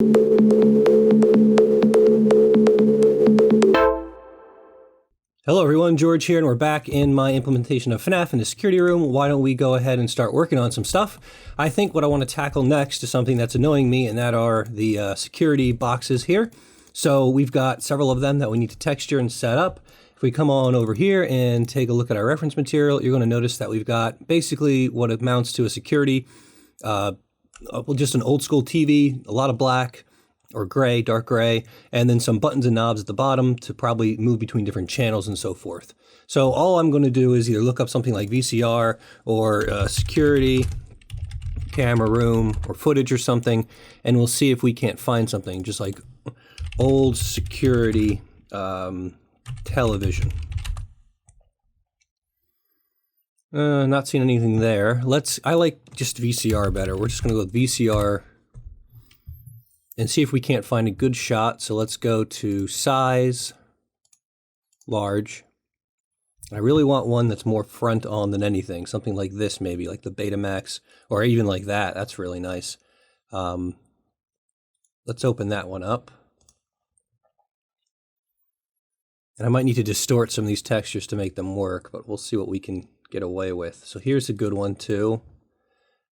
Hello everyone, George here, and we're back in my implementation of FNAF in the security room. Why don't we go ahead and start working on some stuff? I think what I want to tackle next is something that's annoying me, and that are the security boxes here. So we've got several of them that we need to texture and set up. If we come on over here and take a look at our reference material, you're going to notice that we've got basically what amounts to a security, just an old school TV, a lot of black, or gray, dark gray, and then some buttons and knobs at the bottom to probably move between different channels and so forth. So all I'm going to do is either look up something like VCR or security, camera room, or footage or something, and we'll see if we can't find something, just like old security television. Not seeing anything there. I like just VCR better. We're just going to go with VCR and see if we can't find a good shot. So let's go to size, large. I really want one that's more front on than anything. Something like this maybe, like the Betamax, or even like that. That's really nice. Let's open that one up. And I might need to distort some of these textures to make them work, but we'll see what we can get away with. So here's a good one too.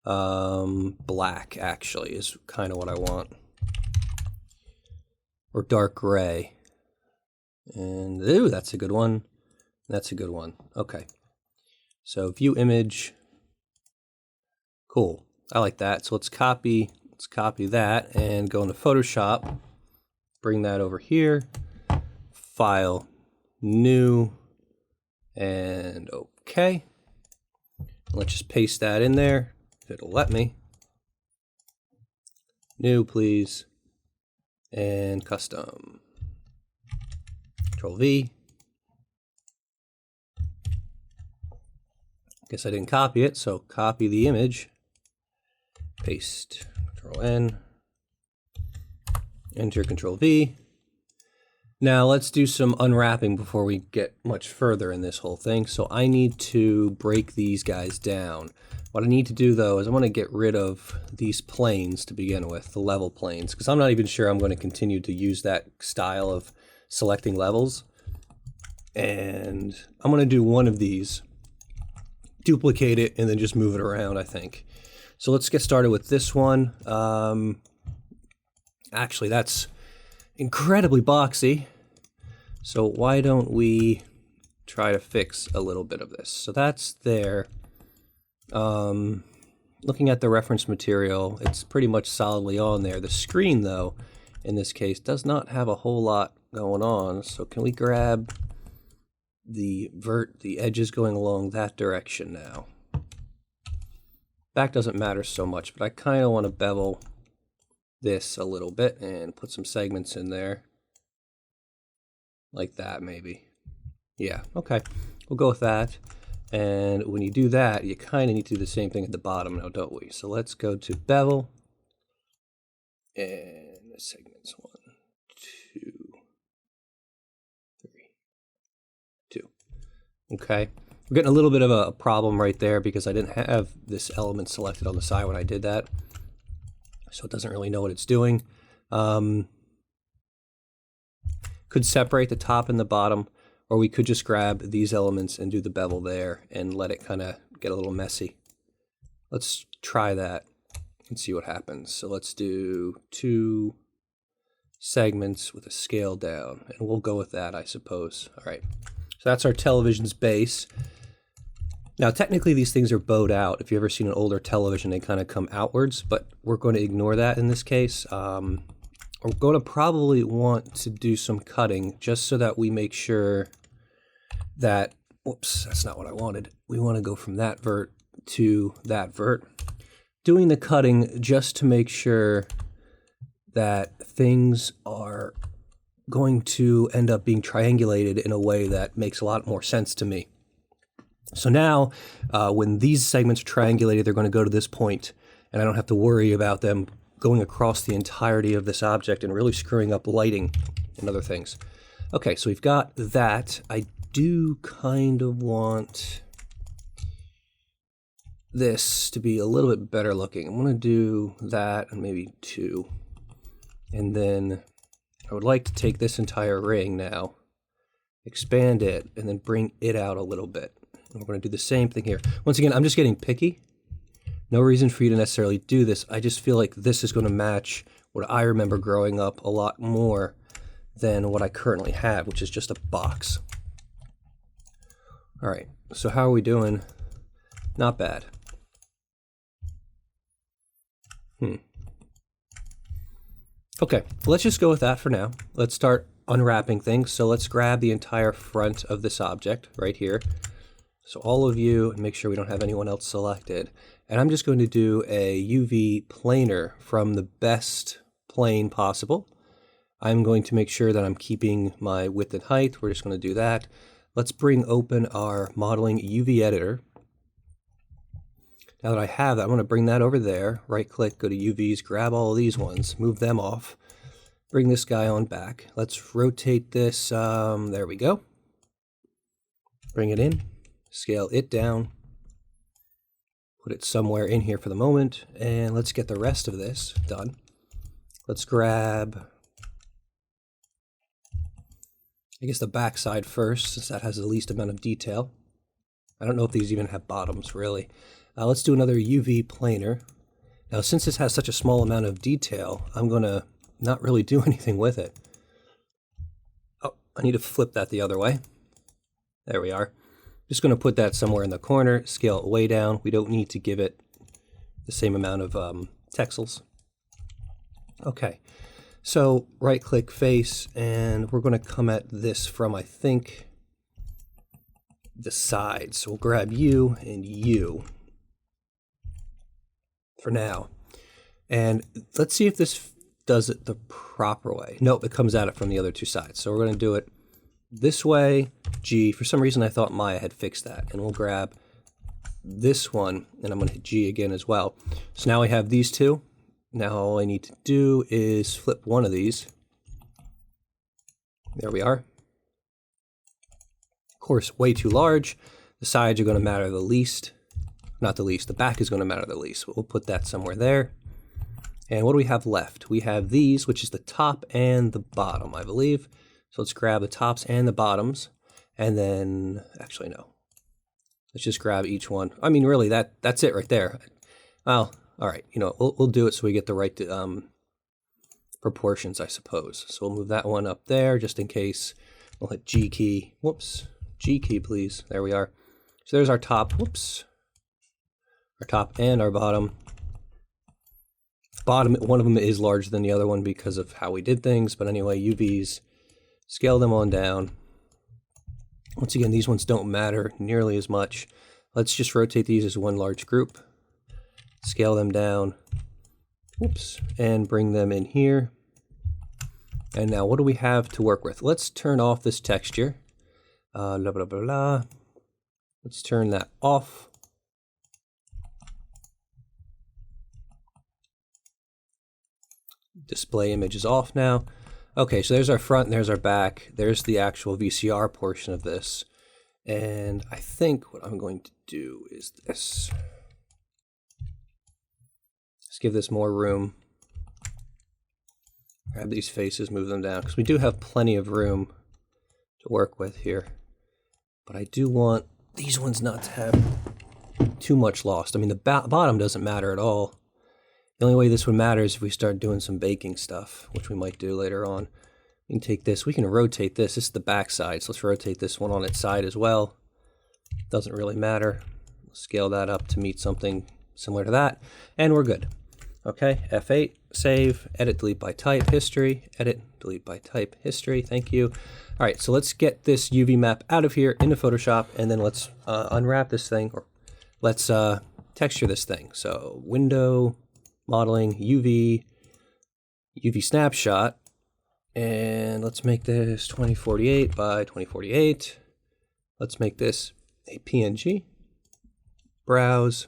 Black actually is kind of what I want. Or dark gray. And ooh, that's a good one. That's a good one. Okay. So view image. Cool. I like that. So let's copy that and go into Photoshop. Bring that over here. File, new, and okay. Let's just paste that in there if it'll let me. New, please. And custom. Control V. Guess I didn't copy it, so copy the image. Paste. Control N. Enter Control V. Now let's do some unwrapping before we get much further in this whole thing. So I need to break these guys down. What I need to do though is I want to get rid of these planes to begin with, the level planes, because I'm not even sure I'm going to continue to use that style of selecting levels. And I'm going to do one of these, duplicate it, and then just move it around, I think. So let's get started with this one. Actually, that's incredibly boxy. So why don't we try to fix a little bit of this? So that's there. Looking at the reference material, it's pretty much solidly on there. The screen, though, in this case, does not have a whole lot going on. So can we grab the edges going along that direction now? Back doesn't matter so much, but I kind of want to bevel this a little bit and put some segments in there. Like that, maybe. Yeah, okay. We'll go with that. And when you do that, you kind of need to do the same thing at the bottom now, don't we? So let's go to bevel. And the segments 1, 2, 3, 2. Okay. We're getting a little bit of a problem right there because I didn't have this element selected on the side when I did that. So it doesn't really know what it's doing. Could separate the top and the bottom, or we could just grab these elements and do the bevel there and let it kind of get a little messy. Let's try that and see what happens. So let's do 2 segments with a scale down, and we'll go with that, I suppose. All right, so that's our television's base. Now, technically, these things are bowed out. If you've ever seen an older television, they kind of come outwards, but we're going to ignore that in this case. We're going to probably want to do some cutting just so that we make sure that, whoops, that's not what I wanted. We want to go from that vert to that vert. Doing the cutting just to make sure that things are going to end up being triangulated in a way that makes a lot more sense to me. So now, when these segments are triangulated, they're going to go to this point, and I don't have to worry about them going across the entirety of this object and really screwing up lighting and other things. Okay, so we've got that. I do kind of want this to be a little bit better looking. I'm going to do that and maybe 2. And then I would like to take this entire ring now, expand it, and then bring it out a little bit. And we're going to do the same thing here. Once again, I'm just getting picky. No reason for you to necessarily do this. I just feel like this is going to match what I remember growing up a lot more than what I currently have, which is just a box. All right, so how are we doing? Not bad. Okay, let's just go with that for now. Let's start unwrapping things. So let's grab the entire front of this object right here. So all of you, and make sure we don't have anyone else selected. And I'm just going to do a UV planer from the best plane possible. I'm going to make sure that I'm keeping my width and height. We're just going to do that. Let's bring open our modeling UV editor. Now that I have that, I'm going to bring that over there, right click, go to UVs, grab all of these ones, move them off, bring this guy on back. Let's rotate this, there we go. Bring it in, scale it down, put it somewhere in here for the moment, and let's get the rest of this done. Let's grab, I guess, the back side first, since that has the least amount of detail. I don't know if these even have bottoms, really. Let's do another UV planer. Now, since this has such a small amount of detail, I'm going to not really do anything with it. Oh, I need to flip that the other way. There we are. Just going to put that somewhere in the corner, scale it way down. We don't need to give it the same amount of texels. Okay, so right-click face, and we're going to come at this from, I think, the side. So we'll grab you and you for now. And let's see if this does it the proper way. Nope, it comes at it from the other two sides. So we're going to do it this way, G. For some reason I thought Maya had fixed that. And we'll grab this one, and I'm going to hit G again as well. So now we have these two. Now all I need to do is flip one of these. There we are. Of course, way too large. The sides are going to matter the least. Not the least, the back is going to matter the least. We'll put that somewhere there. And what do we have left? We have these, which is the top and the bottom, I believe. So let's grab the tops and the bottoms. And then, actually, no. Let's just grab each one. I mean, really, that's it right there. Well, all right, you know, we'll do it so we get the right proportions, I suppose. So we'll move that one up there just in case. We'll hit G key. Whoops. G key, please. There we are. So there's our top. Whoops. Our top and our bottom. Bottom, one of them is larger than the other one because of how we did things. But anyway, UVs, scale them on down. Once again, these ones don't matter nearly as much. Let's just rotate these as one large group. Scale them down. Whoops. And bring them in here. And now what do we have to work with? Let's turn off this texture. Blah, blah, blah, blah. Let's turn that off. Display image is off now. Okay, so there's our front and there's our back. There's the actual VCR portion of this. And I think what I'm going to do is this. Let's give this more room. Grab these faces, move them down, because we do have plenty of room to work with here. But I do want these ones not to have too much lost. I mean, the bottom doesn't matter at all. The only way this would matter is if we start doing some baking stuff, which we might do later on. We can take this, we can rotate this. This is the back side, so let's rotate this one on its side as well. Doesn't really matter. We'll scale that up to meet something similar to that, and we're good. Okay, F8, save, edit, delete by type, history, edit, delete by type, history, thank you. All right, so let's get this UV map out of here into Photoshop, and then let's unwrap this thing, or let's texture this thing. So window, modeling, UV snapshot, and let's make this 2048 by 2048. Let's make this a PNG. Browse.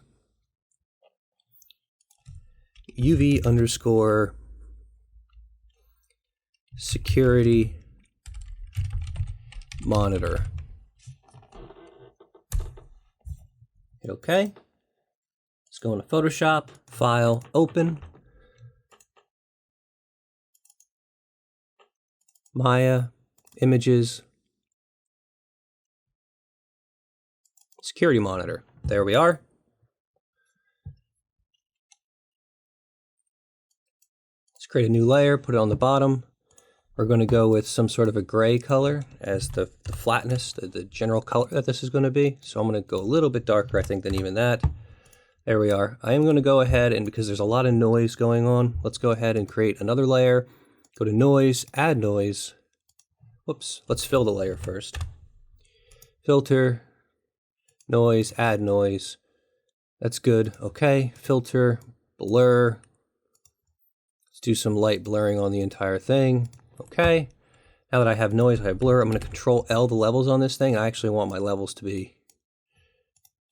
UV underscore security monitor. Hit OK. Let's go into Photoshop, File, Open. Maya, images, security monitor. There we are. Let's create a new layer, put it on the bottom. We're going to go with some sort of a gray color as the flatness, the general color that this is going to be. So I'm going to go a little bit darker, I think, than even that. There we are. I am going to go ahead and, because there's a lot of noise going on, let's go ahead and create another layer. Go to noise, add noise. Whoops, let's fill the layer first. Filter, noise, add noise. That's good. Okay, filter, blur. Let's do some light blurring on the entire thing. Okay, now that I have noise, I have blur, I'm going to Control L the levels on this thing. I actually want my levels to be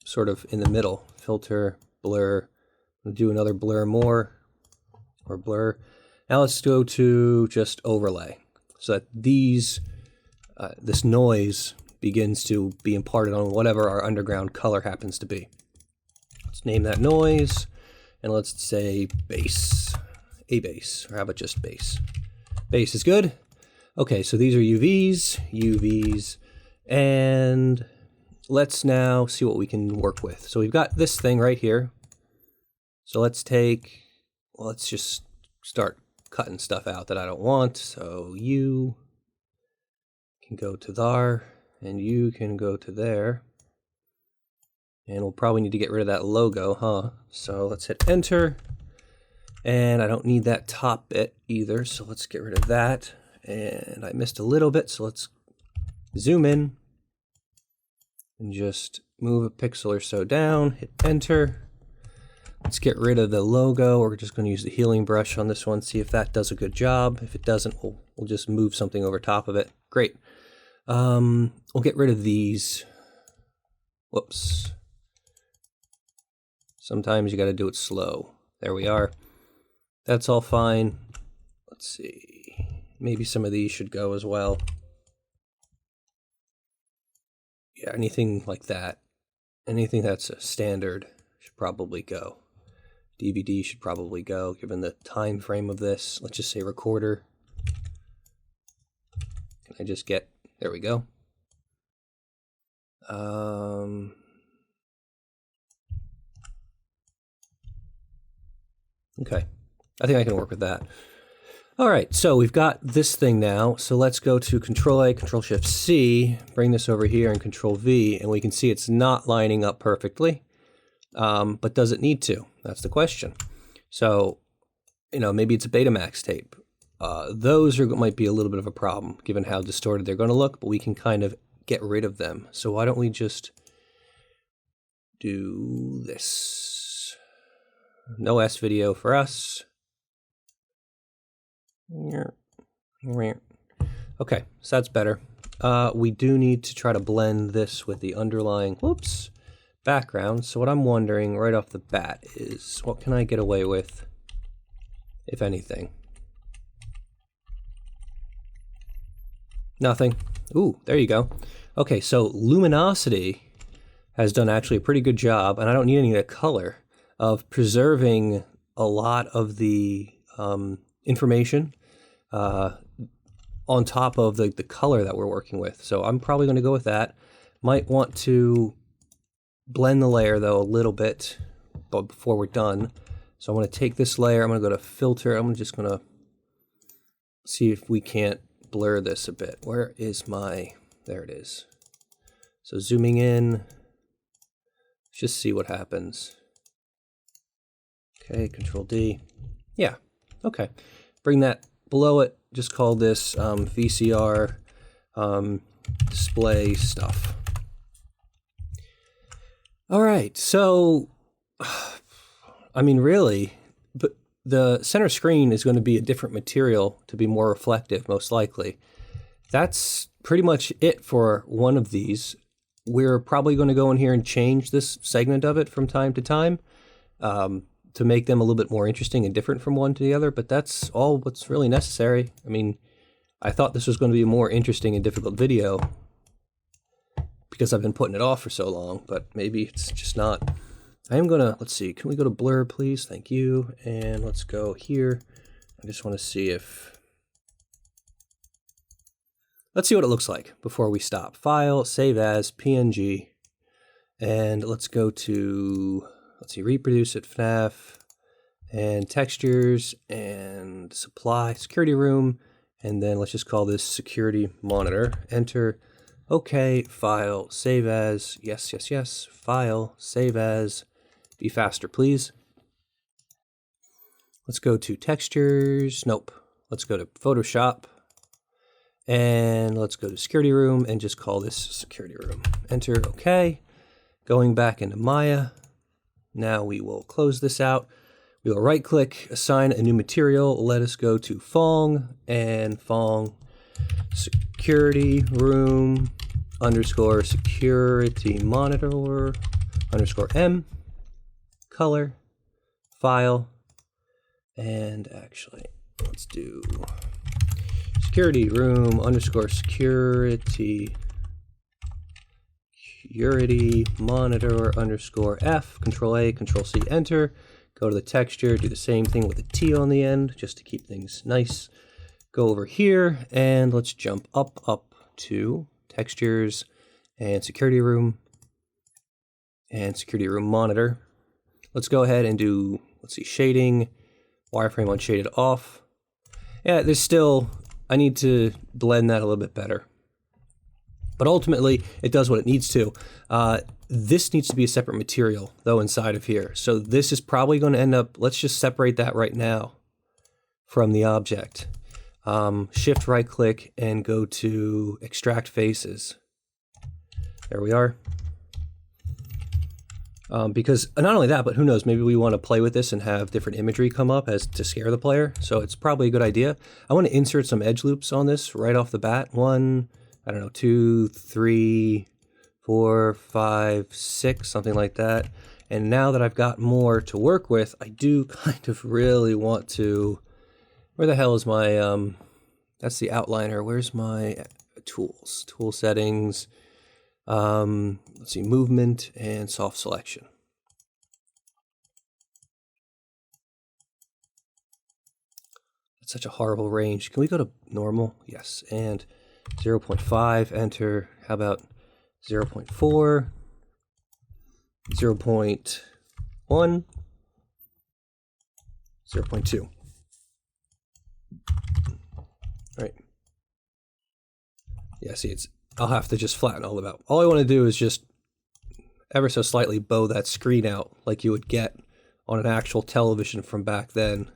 sort of in the middle. Filter, blur. I'm going to do another blur more, or blur. Now let's go to just overlay, so that these, this noise begins to be imparted on whatever our underground color happens to be. Let's name that noise, and let's say base, a base, or how about just base? Base is good. Okay, so these are UVs, UVs, and let's now see what we can work with. So we've got this thing right here. So let's take, well, let's just start cutting stuff out that I don't want. So you can go to there, and you can go to there. And we'll probably need to get rid of that logo, huh? So let's hit enter. And I don't need that top bit either, so let's get rid of that. And I missed a little bit, so let's zoom in and just move a pixel or so down, hit enter. Let's get rid of the logo. We're just going to use the healing brush on this one, see if that does a good job. If it doesn't, we'll just move something over top of it. Great. We'll get rid of these. Whoops. Sometimes you got to do it slow. There we are. That's all fine. Let's see. Maybe some of these should go as well. Yeah, anything like that. Anything that's a standard should probably go. DVD should probably go, given the time frame of this. Let's just say recorder. Can I just get, there we go. Okay. I think I can work with that. All right, so we've got this thing now. So let's go to Control A, Control Shift C, bring this over here and Control V, and we can see it's not lining up perfectly. But does it need to? That's the question. So, you know, maybe it's a Betamax tape. Those might be a little bit of a problem, given how distorted they're going to look, but we can kind of get rid of them. So why don't we just do this? No S video for us. Okay, so that's better. We do need to try to blend this with the underlying, whoops, background. So what I'm wondering right off the bat is, what can I get away with, if anything? Nothing. Ooh, there you go. Okay, so luminosity has done actually a pretty good job, and I don't need any of the color, of preserving a lot of the information on top of the color that we're working with. So I'm probably going to go with that. Might want to blend the layer though a little bit before we're done. So I'm going to take this layer, I'm going to go to filter, I'm just going to see if we can't blur this a bit. Where is my, there it is. So zooming in, let's just see what happens. Okay, Control D. Yeah, okay. Bring that below it, just call this VCR display stuff. All right, so, I mean, really, but the center screen is going to be a different material to be more reflective, most likely. That's pretty much it for one of these. We're probably going to go in here and change this segment of it from time to time to make them a little bit more interesting and different from one to the other, but that's all what's really necessary. I mean, I thought this was going to be a more interesting and difficult video because I've been putting it off for so long, but maybe it's just not. I am going to, let's see, can we go to blur, please? Thank you. And let's go here. I just want to see if Let's see what it looks like before we stop. File, save as, PNG, and let's go to, let's see, reproduce it, FNAF, and textures, and supply, security room, and then let's just call this security monitor. Enter, okay, file, save as, yes, yes, yes, file, save as, be faster, please. Let's go to textures, nope, let's go to Photoshop. And let's go to security room and just call this security room. Enter, okay. Going back into Maya. Now we will close this out. We will right click, assign a new material. Let us go to Fong and Fong security room underscore security monitor underscore M color file. And actually, let's do security room underscore security monitor underscore F, Control A, Control C, enter. Go to the texture, do the same thing with a T on the end, just to keep things nice. Go over here, and let's jump up to textures and security room monitor. Let's go ahead and do, let's see, shading, wireframe unshaded off. Yeah, there's still, I need to blend that a little bit better. But ultimately, it does what it needs to. This needs to be a separate material, though, inside of here. So this is probably going to end up, let's just separate that right now from the object. Shift right click and go to extract faces. There we are. Because not only that, but who knows, maybe we want to play with this and have different imagery come up as to scare the player. So it's probably a good idea. I want to insert some edge loops on this right off the bat. 1, I don't know, 2, 3, 4, 5, 6, something like that. And now that I've got more to work with, I do kind of really want to, where the hell is my, that's the outliner. Where's my tools? Tool settings. Let's see, movement and soft selection. That's such a horrible range. Can we go to normal? Yes. And 0.5, enter. How about 0.4, 0.1, 0.2. All right. Yeah, see, it's, I'll have to just flatten all of it out. All I want to do is just ever so slightly bow that screen out like you would get on an actual television from back then,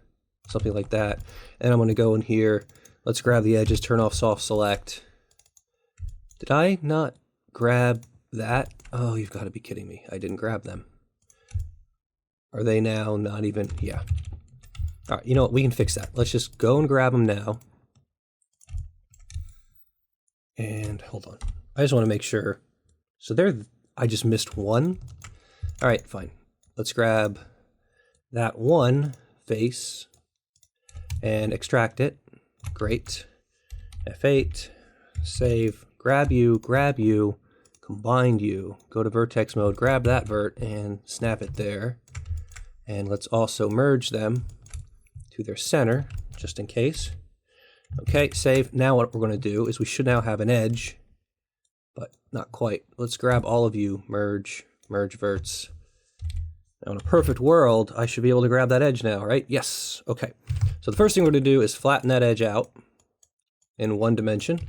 something like that. And I'm going to go in here. Let's grab the edges, turn off soft select. Did I not grab that? Oh, you've got to be kidding me. I didn't grab them. Are they now not even? Yeah. All right, you know what? We can fix that. Let's just go and grab them now. And hold on. I just want to make sure. So there, I just missed one. All right, fine. Let's grab that one face and extract it. Great. F8, save, grab you, combine you, go to vertex mode, grab that vert and snap it there. And let's also merge them to their center, just in case. Okay, save. Now what we're going to do is we should now have an edge, but not quite. Let's grab all of you, merge verts. Now in a perfect world, I should be able to grab that edge now, right? Yes. Okay. So the first thing we're going to do is flatten that edge out in one dimension,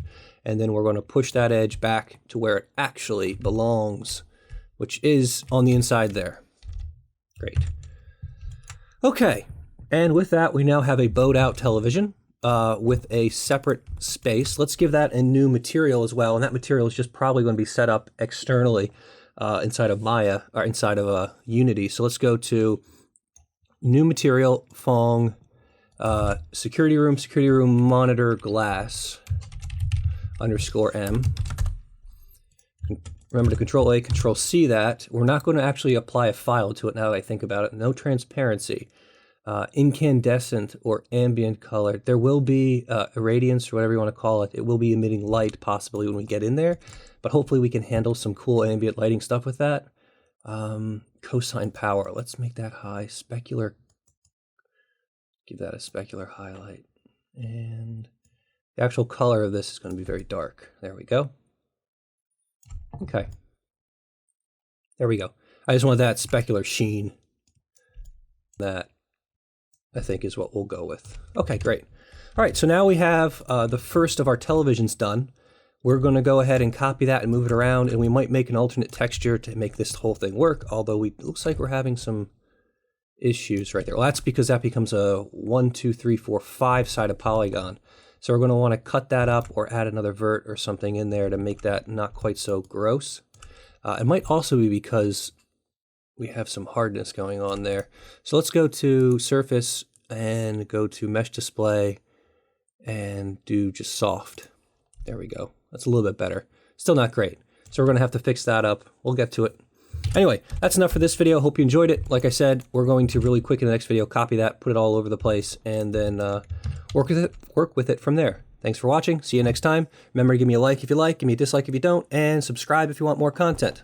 and then we're going to push that edge back to where it actually belongs, which is on the inside there. Great. Okay. And with that, we now have a bowed out television. With a separate space. Let's give that a new material as well, and that material is just probably going to be set up externally inside of Maya, or inside of Unity. So let's go to new material, Fong, security room monitor glass underscore M. Remember to Control A, Control C that. We're not going to actually apply a file to it now that I think about it. No transparency. Incandescent or ambient color. There will be irradiance or whatever you want to call it. It will be emitting light possibly when we get in there, but hopefully we can handle some cool ambient lighting stuff with that. Cosine power. Let's make that high. Specular. Give that a specular highlight. And The actual color of this is going to be very dark. There we go. Okay. There we go. I just want that specular sheen. That, I think, is what we'll go with. Okay, great. All right, so now we have the first of our televisions done. We're going to go ahead and copy that and move it around, and we might make an alternate texture to make this whole thing work, although it looks like we're having some issues right there. Well, that's because that becomes a 1, 2, 3, 4, 5-sided polygon. So we're going to want to cut that up or add another vert or something in there to make that not quite so gross. It might also be because we have some hardness going on there. So let's go to Surface and go to Mesh Display and do just Soft. There we go. That's a little bit better. Still not great. So we're going to have to fix that up. We'll get to it. Anyway, that's enough for this video. Hope you enjoyed it. Like I said, we're going to really quick in the next video copy that, put it all over the place, and then work with it from there. Thanks for watching. See you next time. Remember to give me a like if you like, give me a dislike if you don't, and subscribe if you want more content.